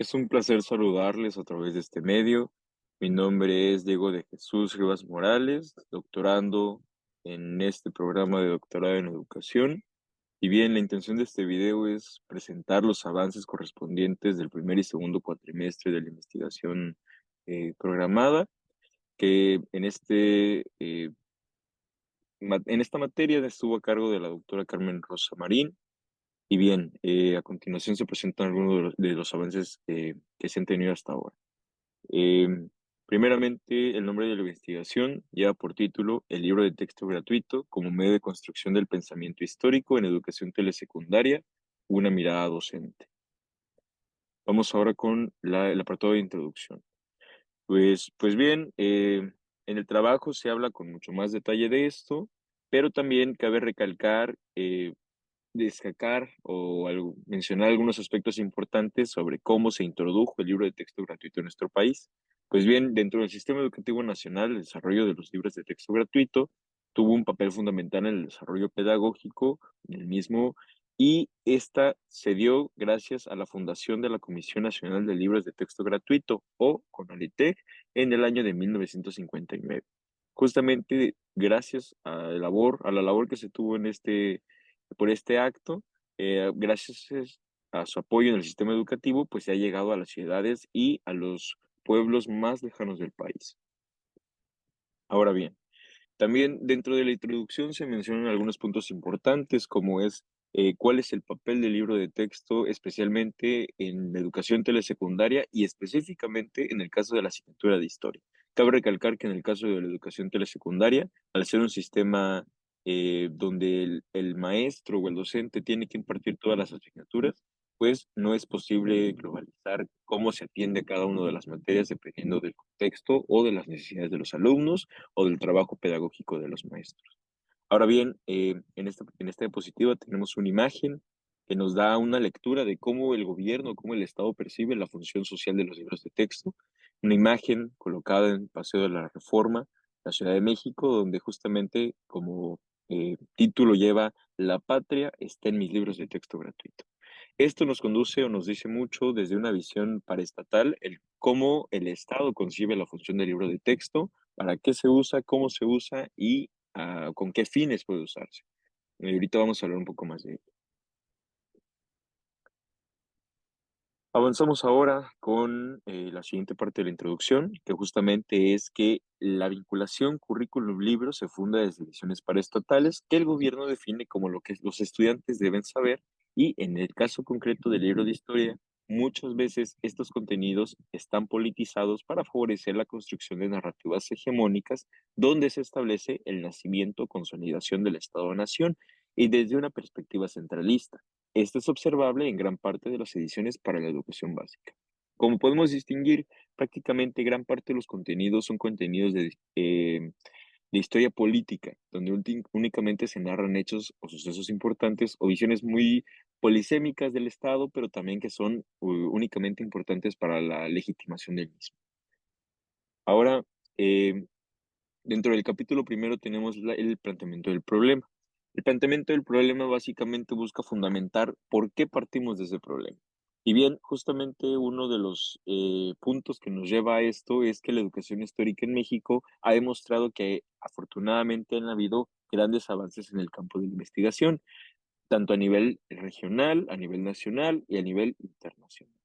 Es un placer saludarles a través de este medio. Mi nombre es Diego de Jesús Rivas Morales, doctorando en este programa de doctorado en educación. Y bien, la intención de este video es presentar los avances correspondientes del primer y segundo cuatrimestre de la investigación programada, que en esta materia estuvo a cargo de la doctora Carmen Rosa Marín. Y bien, a continuación se presentan algunos de los avances que se han tenido hasta ahora. Eh, Primeramente, el nombre de la investigación lleva por título El libro de texto gratuito como medio de construcción del pensamiento histórico en educación telesecundaria, una mirada docente. Vamos ahora con el apartado de introducción. Pues bien, en el trabajo se habla con mucho más detalle de esto, pero también cabe recalcar, destacar mencionar algunos aspectos importantes sobre cómo se introdujo el libro de texto gratuito en nuestro país. Pues bien, dentro del sistema educativo nacional, el desarrollo de los libros de texto gratuito tuvo un papel fundamental en el desarrollo pedagógico del mismo, y esta se dio gracias a la fundación de la Comisión Nacional de Libros de Texto Gratuito, o CONALITEG, en el año de 1959. Justamente gracias a la labor que se tuvo por este acto, gracias a su apoyo en el sistema educativo, pues se ha llegado a las ciudades y a los pueblos más lejanos del país. Ahora bien, también dentro de la introducción se mencionan algunos puntos importantes, como es cuál es el papel del libro de texto, especialmente en la educación telesecundaria y específicamente en el caso de la asignatura de historia. Cabe recalcar que en el caso de la educación telesecundaria, al ser un sistema donde el maestro o el docente tiene que impartir todas las asignaturas, pues no es posible globalizar cómo se atiende cada una de las materias dependiendo del contexto o de las necesidades de los alumnos o del trabajo pedagógico de los maestros. Ahora bien, en esta diapositiva tenemos una imagen que nos da una lectura de cómo el gobierno, cómo el Estado percibe la función social de los libros de texto. Una imagen colocada en Paseo de la Reforma, la Ciudad de México, donde justamente como título lleva La patria está en mis libros de texto gratuito. Esto nos conduce o nos dice mucho desde una visión paraestatal, el cómo el Estado concibe la función del libro de texto, para qué se usa, cómo se usa y con qué fines puede usarse. Y ahorita vamos a hablar un poco más de ello. Avanzamos ahora con la siguiente parte de la introducción, que justamente es que la vinculación currículum-libro se funda desde visiones paraestatales que el gobierno define como lo que los estudiantes deben saber, y en el caso concreto del libro de historia, muchas veces estos contenidos están politizados para favorecer la construcción de narrativas hegemónicas donde se establece el nacimiento o consolidación del Estado-Nación y desde una perspectiva centralista. Esto es observable en gran parte de las ediciones para la educación básica. Como podemos distinguir, prácticamente gran parte de los contenidos son contenidos de historia política, donde únicamente se narran hechos o sucesos importantes o visiones muy polisémicas del Estado, pero también que son únicamente importantes para la legitimación del mismo. Ahora, eh, dentro del capítulo primero tenemos el planteamiento del problema. El planteamiento del problema básicamente busca fundamentar por qué partimos de ese problema. Y bien, justamente uno de los puntos que nos lleva a esto es que la educación histórica en México ha demostrado que afortunadamente han habido grandes avances en el campo de la investigación, tanto a nivel regional, a nivel nacional y a nivel internacional.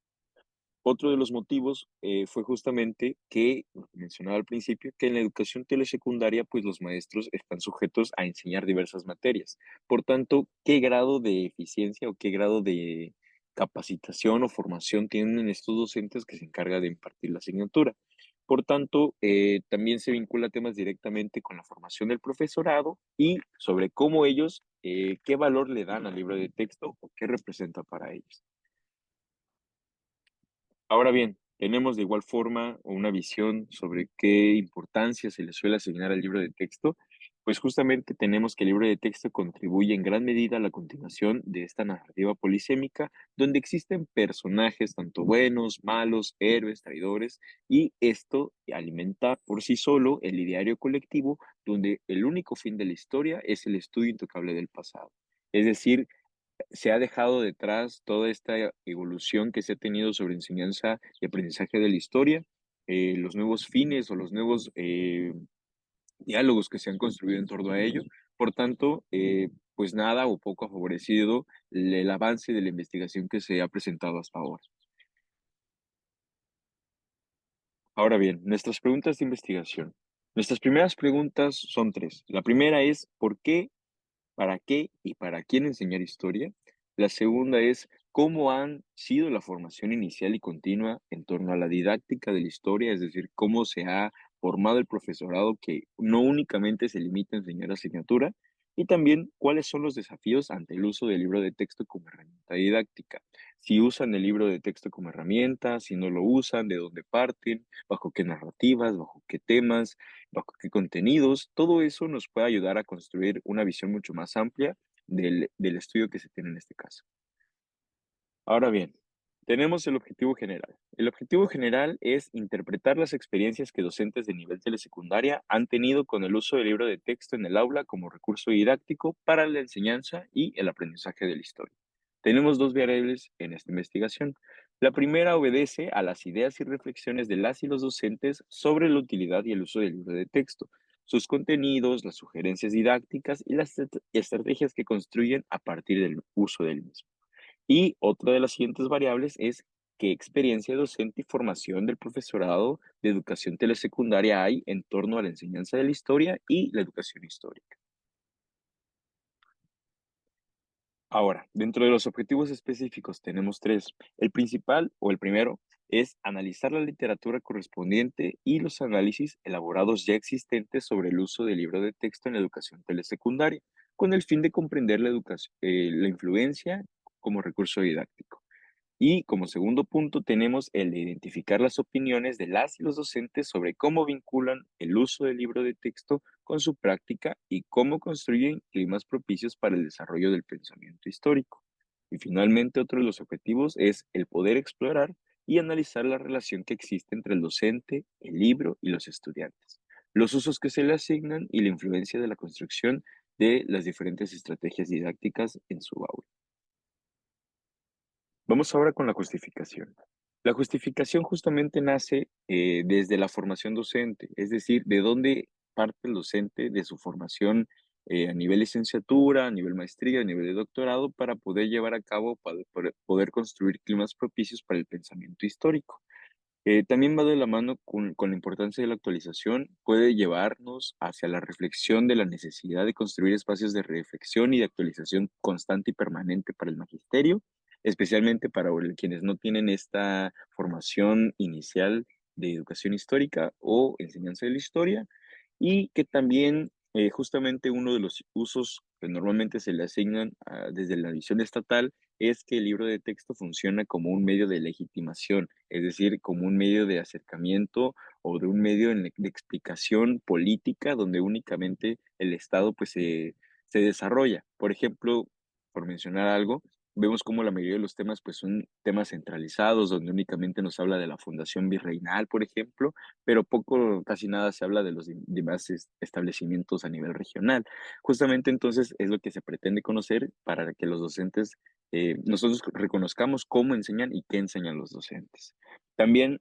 Otro de los motivos fue justamente que, lo que mencionaba al principio, que en la educación telesecundaria, pues los maestros están sujetos a enseñar diversas materias. Por tanto, ¿qué grado de eficiencia o qué grado de capacitación o formación tienen estos docentes que se encargan de impartir la asignatura? Por tanto, también se vincula temas directamente con la formación del profesorado y sobre cómo ellos, qué valor le dan al libro de texto o qué representa para ellos. Ahora bien, tenemos de igual forma una visión sobre qué importancia se le suele asignar al libro de texto, pues justamente tenemos que el libro de texto contribuye en gran medida a la continuación de esta narrativa polisémica, donde existen personajes tanto buenos, malos, héroes, traidores, y esto alimenta por sí solo el ideario colectivo, donde el único fin de la historia es el estudio intocable del pasado. Es decir, se ha dejado detrás toda esta evolución que se ha tenido sobre enseñanza y aprendizaje de la historia, los nuevos fines o los nuevos diálogos que se han construido en torno a ello. Por tanto, pues nada o poco ha favorecido el avance de la investigación que se ha presentado hasta ahora. Ahora bien, nuestras preguntas de investigación. Nuestras primeras preguntas son tres. La primera es, ¿por qué, para qué y para quién enseñar historia? La segunda es, ¿cómo han sido la formación inicial y continua en torno a la didáctica de la historia? Es decir, ¿cómo se ha formado el profesorado que no únicamente se limita a enseñar asignatura? Y también, ¿cuáles son los desafíos ante el uso del libro de texto como herramienta didáctica? Si usan el libro de texto como herramienta, si no lo usan, de dónde parten, bajo qué narrativas, bajo qué temas, bajo qué contenidos. Todo eso nos puede ayudar a construir una visión mucho más amplia del estudio que se tiene en este caso. Ahora bien, tenemos el objetivo general. El objetivo general es interpretar las experiencias que docentes de nivel telesecundaria han tenido con el uso del libro de texto en el aula como recurso didáctico para la enseñanza y el aprendizaje de la historia. Tenemos dos variables en esta investigación. La primera obedece a las ideas y reflexiones de las y los docentes sobre la utilidad y el uso del libro de texto, sus contenidos, las sugerencias didácticas y las estrategias que construyen a partir del uso del mismo. Y otra de las siguientes variables es qué experiencia docente y formación del profesorado de educación telesecundaria hay en torno a la enseñanza de la historia y la educación histórica. Ahora, dentro de los objetivos específicos tenemos tres. El principal o el primero es analizar la literatura correspondiente y los análisis elaborados ya existentes sobre el uso del libro de texto en la educación telesecundaria, con el fin de comprender la influencia como recurso didáctico. Y como segundo punto tenemos el de identificar las opiniones de las y los docentes sobre cómo vinculan el uso del libro de texto con su práctica y cómo construyen climas propicios para el desarrollo del pensamiento histórico. Y finalmente otro de los objetivos es el poder explorar y analizar la relación que existe entre el docente, el libro y los estudiantes, los usos que se le asignan y la influencia de la construcción de las diferentes estrategias didácticas en su aula. Vamos ahora con la justificación. La justificación justamente nace desde la formación docente, es decir, de dónde parte el docente de su formación a nivel licenciatura, a nivel maestría, a nivel de doctorado, para poder llevar a cabo, para poder construir climas propicios para el pensamiento histórico. También va de la mano con la importancia de la actualización, puede llevarnos hacia la reflexión de la necesidad de construir espacios de reflexión y de actualización constante y permanente para el magisterio, especialmente para quienes no tienen esta formación inicial de educación histórica o enseñanza de la historia, y que también justamente uno de los usos que normalmente se le asignan desde la visión estatal es que el libro de texto funciona como un medio de legitimación, es decir, como un medio de acercamiento o de un medio de explicación política donde únicamente el Estado pues se desarrolla. Por ejemplo, por mencionar algo, vemos como la mayoría de los temas pues son temas centralizados, donde únicamente nos habla de la fundación virreinal, por ejemplo, pero poco, casi nada se habla de los demás establecimientos a nivel regional. Justamente entonces es lo que se pretende conocer para que los docentes nosotros reconozcamos cómo enseñan y qué enseñan los docentes. También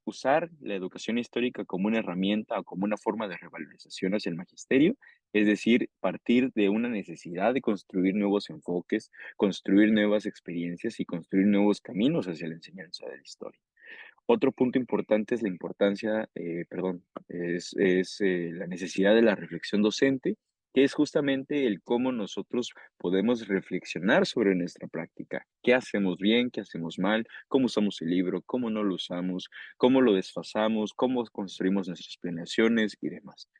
usar la educación histórica como una herramienta o como una forma de revalorización hacia el magisterio, es decir, partir de una necesidad de construir nuevos enfoques, construir nuevas experiencias y construir nuevos caminos hacia la enseñanza de la historia. Otro punto importante es la importancia, la necesidad de la reflexión docente, que es justamente el cómo nosotros podemos reflexionar sobre nuestra práctica. ¿Qué hacemos bien? ¿Qué hacemos mal? ¿Cómo usamos el libro? ¿Cómo no lo usamos? ¿Cómo lo desfasamos? ¿Cómo construimos nuestras planeaciones y demás?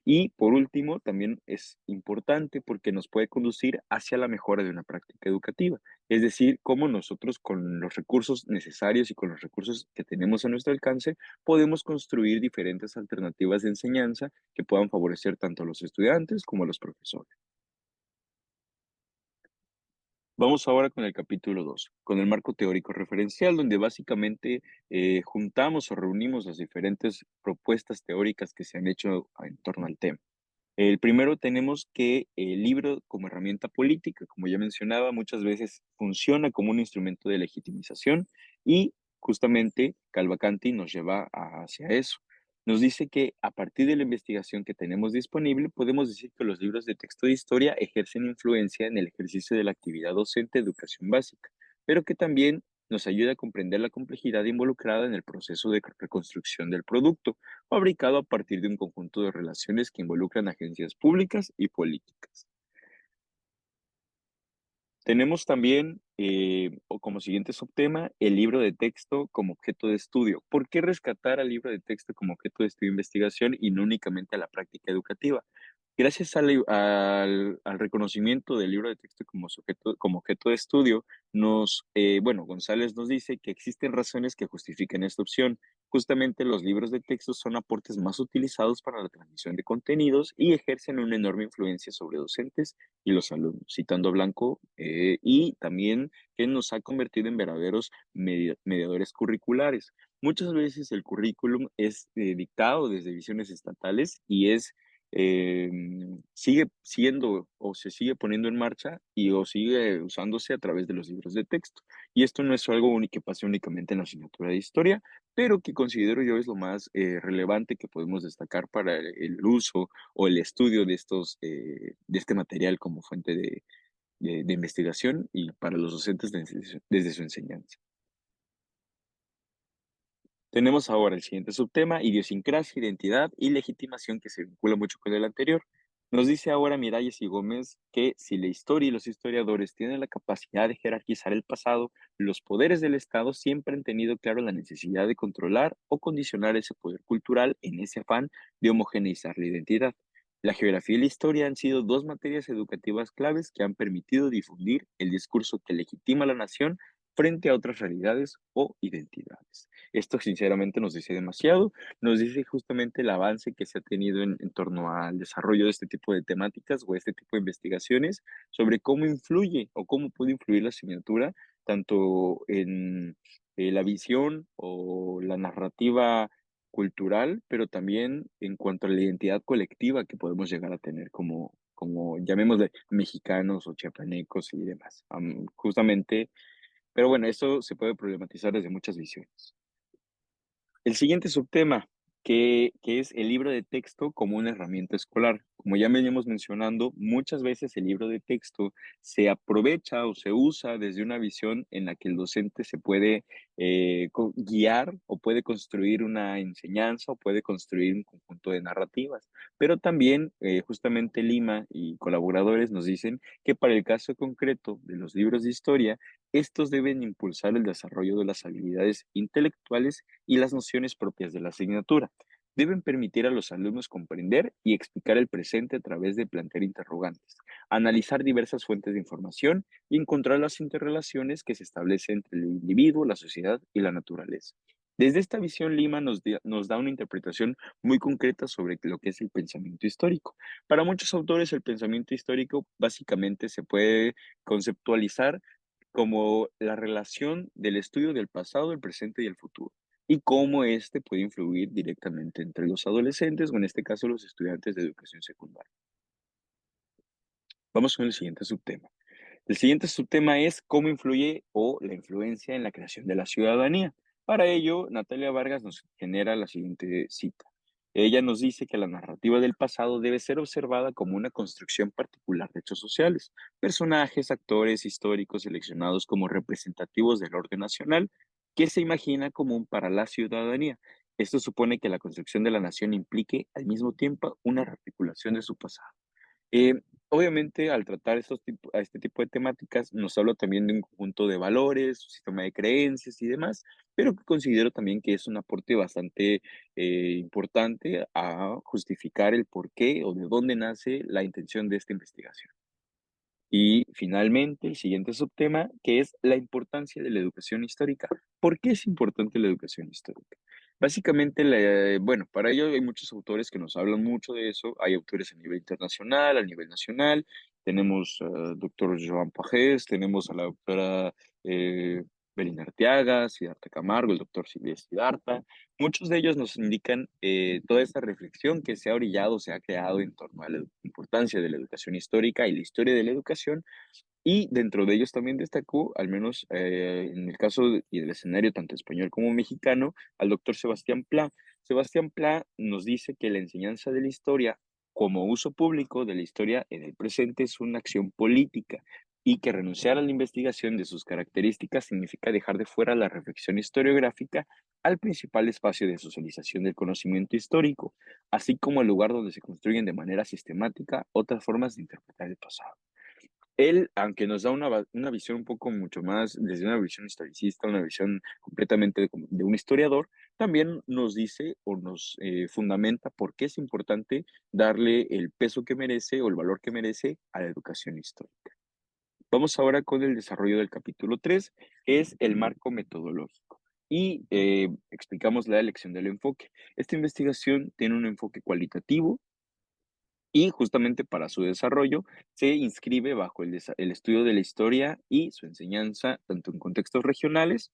Y por último, también es importante porque nos puede conducir hacia la mejora de una práctica educativa. Es decir, cómo nosotros con los recursos necesarios y con los recursos que tenemos a nuestro alcance podemos construir diferentes alternativas de enseñanza que puedan favorecer tanto a los estudiantes como a los profesores. Vamos ahora con el capítulo 2, con el marco teórico referencial, donde básicamente juntamos o reunimos las diferentes propuestas teóricas que se han hecho en torno al tema. El primero tenemos que el libro como herramienta política, como ya mencionaba, muchas veces funciona como un instrumento de legitimización y justamente Calvacanti nos lleva hacia eso. Nos dice que a partir de la investigación que tenemos disponible, podemos decir que los libros de texto de historia ejercen influencia en el ejercicio de la actividad docente de educación básica, pero que también nos ayuda a comprender la complejidad involucrada en el proceso de reconstrucción del producto fabricado a partir de un conjunto de relaciones que involucran agencias públicas y políticas. Tenemos también, o como siguiente subtema, el libro de texto como objeto de estudio. ¿Por qué rescatar al libro de texto como objeto de estudio e investigación y no únicamente a la práctica educativa? Gracias al reconocimiento del libro de texto como sujeto, como objeto de estudio, bueno, González nos dice que existen razones que justifican esta opción. Justamente los libros de texto son aportes más utilizados para la transmisión de contenidos y ejercen una enorme influencia sobre docentes y los alumnos, citando a Blanco, y también que nos ha convertido en verdaderos mediadores curriculares. Muchas veces el currículum es dictado desde visiones estatales y sigue siendo o se sigue poniendo en marcha o sigue usándose a través de los libros de texto. Y esto no es algo que pase únicamente en la asignatura de historia, pero que considero yo es lo más relevante que podemos destacar para el uso o el estudio de este material como fuente de investigación y para los docentes desde su enseñanza. Tenemos ahora el siguiente subtema, idiosincrasia, identidad y legitimación, que se vincula mucho con el anterior. Nos dice ahora Miralles y Gómez que si la historia y los historiadores tienen la capacidad de jerarquizar el pasado, los poderes del Estado siempre han tenido claro la necesidad de controlar o condicionar ese poder cultural en ese afán de homogeneizar la identidad. La geografía y la historia han sido dos materias educativas claves que han permitido difundir el discurso que legitima a la nación frente a otras realidades o identidades. Esto sinceramente nos dice demasiado, nos dice justamente el avance que se ha tenido en torno al desarrollo de este tipo de temáticas o este tipo de investigaciones sobre cómo influye o cómo puede influir la asignatura tanto en la visión o la narrativa cultural, pero también en cuanto a la identidad colectiva que podemos llegar a tener como llamémosle mexicanos o chiapanecos y demás. Justamente, pero bueno, eso se puede problematizar desde muchas visiones. El siguiente subtema, que es el libro de texto como una herramienta escolar. Como ya veníamos mencionando, muchas veces el libro de texto se aprovecha o se usa desde una visión en la que el docente se puede guiar o puede construir una enseñanza o puede construir un conjunto de narrativas. Pero también justamente Lima y colaboradores nos dicen que para el caso concreto de los libros de historia, estos deben impulsar el desarrollo de las habilidades intelectuales y las nociones propias de la asignatura. Deben permitir a los alumnos comprender y explicar el presente a través de plantear interrogantes, analizar diversas fuentes de información y encontrar las interrelaciones que se establecen entre el individuo, la sociedad y la naturaleza. Desde esta visión, Lima nos da una interpretación muy concreta sobre lo que es el pensamiento histórico. Para muchos autores, el pensamiento histórico básicamente se puede conceptualizar como la relación del estudio del pasado, el presente y el futuro, y cómo este puede influir directamente entre los adolescentes, o en este caso los estudiantes de educación secundaria. Vamos con el siguiente subtema. El siguiente subtema es cómo influye o la influencia en la creación de la ciudadanía. Para ello, Natalia Vargas nos genera la siguiente cita. Ella nos dice que la narrativa del pasado debe ser observada como una construcción particular de hechos sociales, personajes, actores históricos seleccionados como representativos del orden nacional, que se imagina común para la ciudadanía. Esto supone que la construcción de la nación implique al mismo tiempo una rearticulación de su pasado. Eh, Obviamente, al tratar a este tipo de temáticas, nos habla también de un conjunto de valores, un sistema de creencias y demás, pero que considero también que es un aporte bastante importante a justificar el por qué o de dónde nace la intención de esta investigación. Y finalmente, el siguiente subtema, que es la importancia de la educación histórica. ¿Por qué es importante la educación histórica? Básicamente, bueno, para ello hay muchos autores que nos hablan mucho de eso. Hay autores a nivel internacional, a nivel nacional. Tenemos al doctor Joan Pagés, tenemos a la doctora Belinda Arteaga, Siddhartha Camargo, el doctor Silvia Siddhartha. Muchos de ellos nos indican toda esta reflexión que se ha orillado, se ha creado en torno a la importancia de la educación histórica y la historia de la educación, y dentro de ellos también destacó, al menos en el caso y el escenario tanto español como mexicano, al doctor Sebastián Pla. Sebastián Pla nos dice que la enseñanza de la historia como uso público de la historia en el presente es una acción política y que renunciar a la investigación de sus características significa dejar de fuera la reflexión historiográfica al principal espacio de socialización del conocimiento histórico, así como el lugar donde se construyen de manera sistemática otras formas de interpretar el pasado. Él, aunque nos da una visión un poco mucho más, desde una visión historicista, una visión completamente de un historiador, también nos dice o nos fundamenta por qué es importante darle el peso que merece o el valor que merece a la educación histórica. Vamos ahora con el desarrollo del capítulo 3, que es el marco metodológico. Y explicamos la elección del enfoque. Esta investigación tiene un enfoque cualitativo, y justamente para su desarrollo se inscribe bajo el estudio de la historia y su enseñanza, tanto en contextos regionales,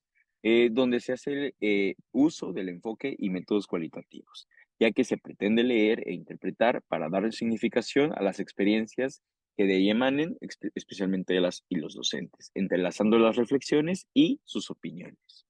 donde se hace uso del enfoque y métodos cualitativos, ya que se pretende leer e interpretar para darle significación a las experiencias que de ahí emanen, especialmente de las y los docentes, entrelazando las reflexiones y sus opiniones.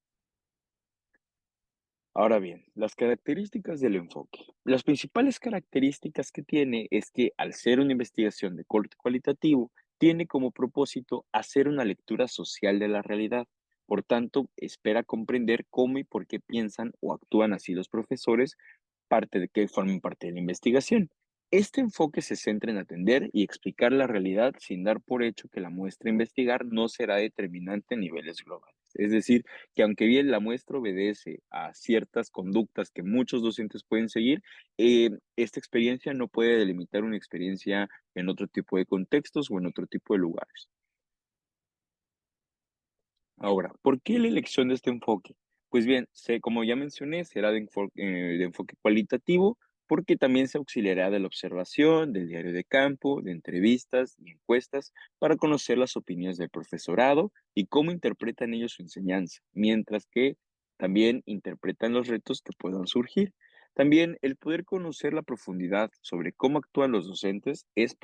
Ahora bien, las características del enfoque. Las principales características que tiene es que al ser una investigación de corte cualitativo, tiene como propósito hacer una lectura social de la realidad. Por tanto, espera comprender cómo y por qué piensan o actúan así los profesores, parte de que formen parte de la investigación. Este enfoque se centra en atender y explicar la realidad sin dar por hecho que la muestra a investigar no será determinante a niveles globales. Es decir, que aunque bien la muestra obedece a ciertas conductas que muchos docentes pueden seguir, esta experiencia no puede delimitar una experiencia en otro tipo de contextos o en otro tipo de lugares. Ahora, ¿por qué la elección de este enfoque? Pues bien, como ya mencioné, será de enfoque cualitativo, porque también se auxiliará de la observación, del diario de campo, de entrevistas y encuestas para conocer las opiniones del profesorado y cómo interpretan ellos su enseñanza, mientras que también interpretan los retos que puedan surgir. También el poder conocer la profundidad sobre cómo actúan los docentes es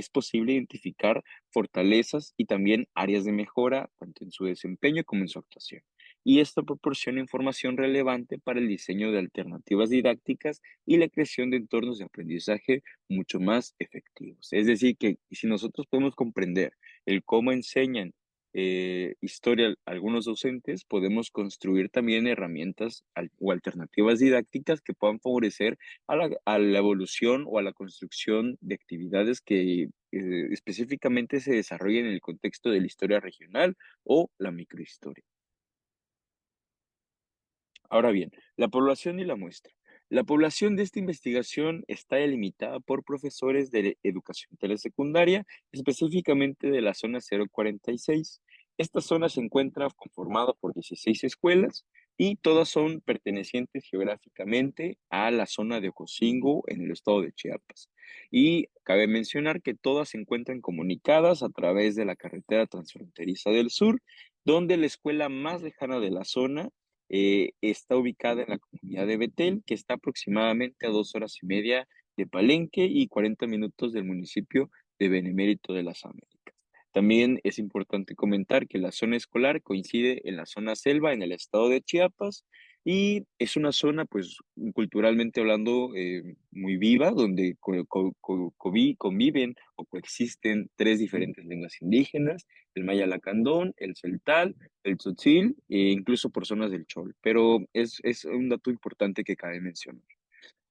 posible identificar fortalezas y también áreas de mejora, tanto en su desempeño como en su actuación. Y esto proporciona información relevante para el diseño de alternativas didácticas y la creación de entornos de aprendizaje mucho más efectivos. Es decir, que si nosotros podemos comprender el cómo enseñan historia algunos docentes, podemos construir también herramientas o alternativas didácticas que puedan favorecer a la evolución o a la construcción de actividades que específicamente se desarrollen en el contexto de la historia regional o la microhistoria. Ahora bien, la población y la muestra. La población de esta investigación está delimitada por profesores de educación telesecundaria, específicamente de la zona 046. Esta zona se encuentra conformada por 16 escuelas y todas son pertenecientes geográficamente a la zona de Ocosingo en el estado de Chiapas. Y cabe mencionar que todas se encuentran comunicadas a través de la carretera transfronteriza del sur, donde la escuela más lejana de la zona está ubicada en la comunidad de Betel, que está aproximadamente a 2 horas y media de Palenque y 40 minutos del municipio de Benemérito de las Américas. También es importante comentar que la zona escolar coincide en la zona selva en el estado de Chiapas y es una zona, pues, culturalmente hablando, muy viva, donde conviven o coexisten tres diferentes lenguas indígenas, el maya lacandón, el celtal, el tzotzil, e incluso por zonas del Chol, pero es un dato importante que cabe mencionar.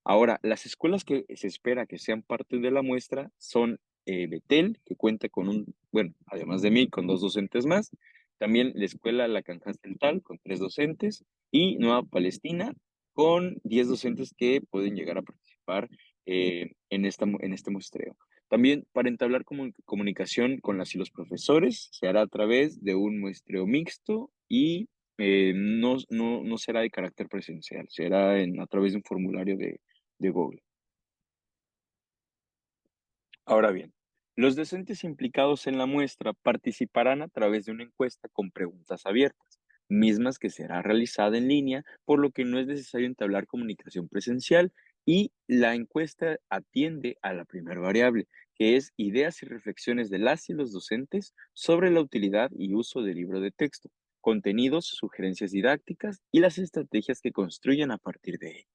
Ahora, las escuelas que se espera que sean parte de la muestra son Betel, que cuenta con bueno, además de mí, con 2 docentes más, también la escuela La Canja Central con 3 docentes y Nueva Palestina con 10 docentes que pueden llegar a participar en este muestreo. También para entablar comunicación con las y los profesores se hará a través de un muestreo mixto y no será de carácter presencial, será a través de un formulario de Google. Ahora bien, los docentes implicados en la muestra participarán a través de una encuesta con preguntas abiertas, mismas que será realizada en línea, por lo que no es necesario entablar comunicación presencial y la encuesta atiende a la primera variable, que es ideas y reflexiones de las y los docentes sobre la utilidad y uso del libro de texto, contenidos, sugerencias didácticas y las estrategias que construyen a partir de ello.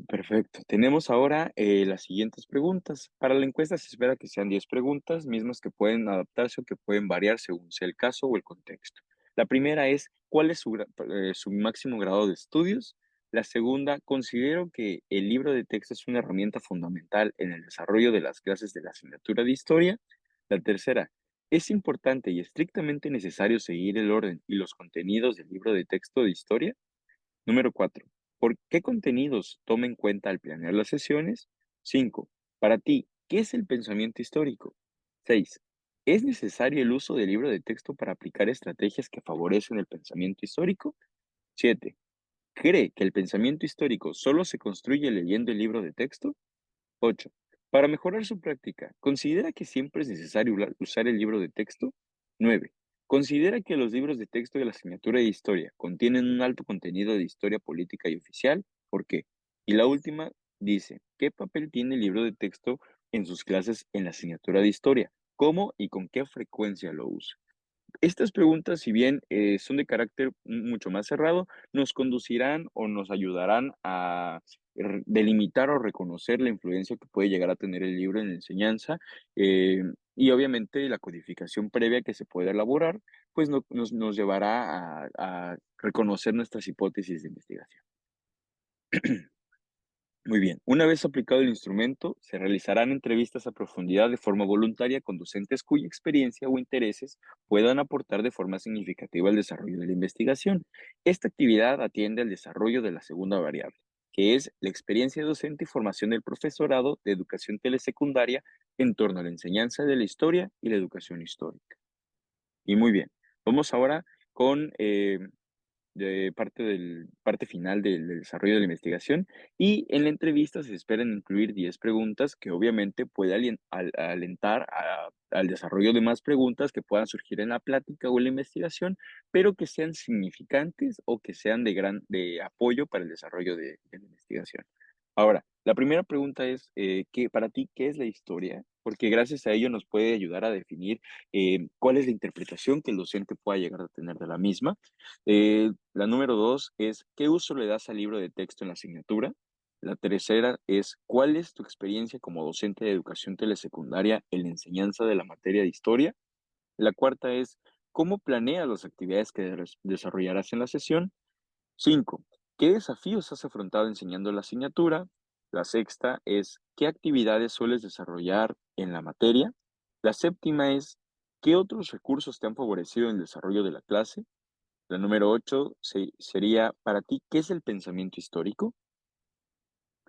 Perfecto. Tenemos ahora las siguientes preguntas. Para la encuesta se espera que sean 10 preguntas, mismas que pueden adaptarse o que pueden variar según sea el caso o el contexto. La primera es, ¿cuál es su máximo grado de estudios? La segunda, considero que el libro de texto es una herramienta fundamental en el desarrollo de las clases de la asignatura de historia. La tercera, ¿es importante y estrictamente necesario seguir el orden y los contenidos del libro de texto de historia? Número 4. ¿Por qué contenidos toma en cuenta al planear las sesiones? 5. Para ti, ¿qué es el pensamiento histórico? 6. ¿Es necesario el uso del libro de texto para aplicar estrategias que favorecen el pensamiento histórico? 7. ¿Cree que el pensamiento histórico solo se construye leyendo el libro de texto? 8. Para mejorar su práctica, ¿considera que siempre es necesario usar el libro de texto? 9. ¿Considera que los libros de texto de la asignatura de historia contienen un alto contenido de historia política y oficial? ¿Por qué? Y la última dice, ¿qué papel tiene el libro de texto en sus clases en la asignatura de historia? ¿Cómo y con qué frecuencia lo usa? Estas preguntas, si bien son de carácter mucho más cerrado, nos conducirán o nos ayudarán a delimitar o reconocer la influencia que puede llegar a tener el libro en la enseñanza, y obviamente la codificación previa que se puede elaborar, pues nos llevará a reconocer nuestras hipótesis de investigación. Muy bien, una vez aplicado el instrumento, se realizarán entrevistas a profundidad de forma voluntaria con docentes cuya experiencia o intereses puedan aportar de forma significativa al desarrollo de la investigación. Esta actividad atiende al desarrollo de la segunda variable, que es la experiencia docente y formación del profesorado de educación telesecundaria en torno a la enseñanza de la historia y la educación histórica. Y muy bien, vamos ahora con de parte final del desarrollo de la investigación, y en la entrevista se esperan incluir 10 preguntas que obviamente puede alentar al desarrollo de más preguntas que puedan surgir en la plática o en la investigación, pero que sean significantes o que sean de apoyo para el desarrollo de la investigación. Ahora, la primera pregunta es, para ti, ¿qué es la historia? Porque gracias a ello nos puede ayudar a definir cuál es la interpretación que el docente pueda llegar a tener de la misma. La número 2 es, ¿qué uso le das al libro de texto en la asignatura? La tercera es, ¿cuál es tu experiencia como docente de educación telesecundaria en la enseñanza de la materia de historia? La cuarta es, ¿cómo planeas las actividades que desarrollarás en la sesión? 5. ¿Qué desafíos has afrontado enseñando la asignatura? La sexta es, ¿qué actividades sueles desarrollar en la materia? La séptima es, ¿qué otros recursos te han favorecido en el desarrollo de la clase? La número 8 sería, para ti, ¿qué es el pensamiento histórico?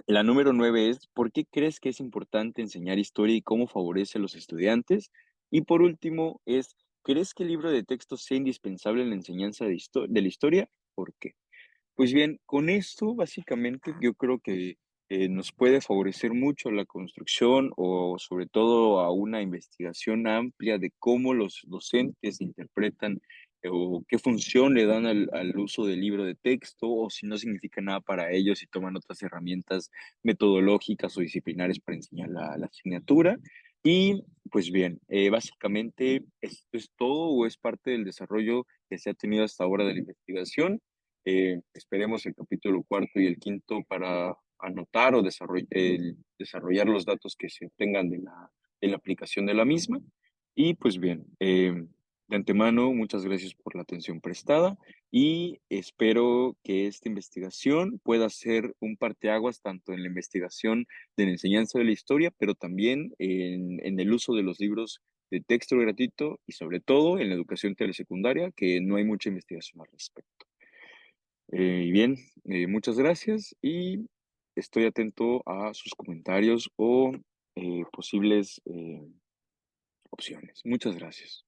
La número 9 es, ¿por qué crees que es importante enseñar historia y cómo favorece a los estudiantes? Y por último es, ¿crees que el libro de texto sea indispensable en la enseñanza de la historia? ¿Por qué? Pues bien, con esto básicamente yo creo que nos puede favorecer mucho la construcción o sobre todo a una investigación amplia de cómo los docentes interpretan o qué función le dan al uso del libro de texto o si no significa nada para ellos y toman otras herramientas metodológicas o disciplinares para enseñar la asignatura. Y pues bien, básicamente esto es todo o es parte del desarrollo que se ha tenido hasta ahora de la investigación. Esperemos el capítulo cuarto y el quinto para anotar o desarrollar los datos que se obtengan de la aplicación de la misma. Y pues bien, de antemano, muchas gracias por la atención prestada y espero que esta investigación pueda ser un parteaguas tanto en la investigación de la enseñanza de la historia, pero también en el uso de los libros de texto gratuito y sobre todo en la educación telesecundaria, que no hay mucha investigación al respecto. Y bien, muchas gracias y estoy atento a sus comentarios o posibles opciones. Muchas gracias.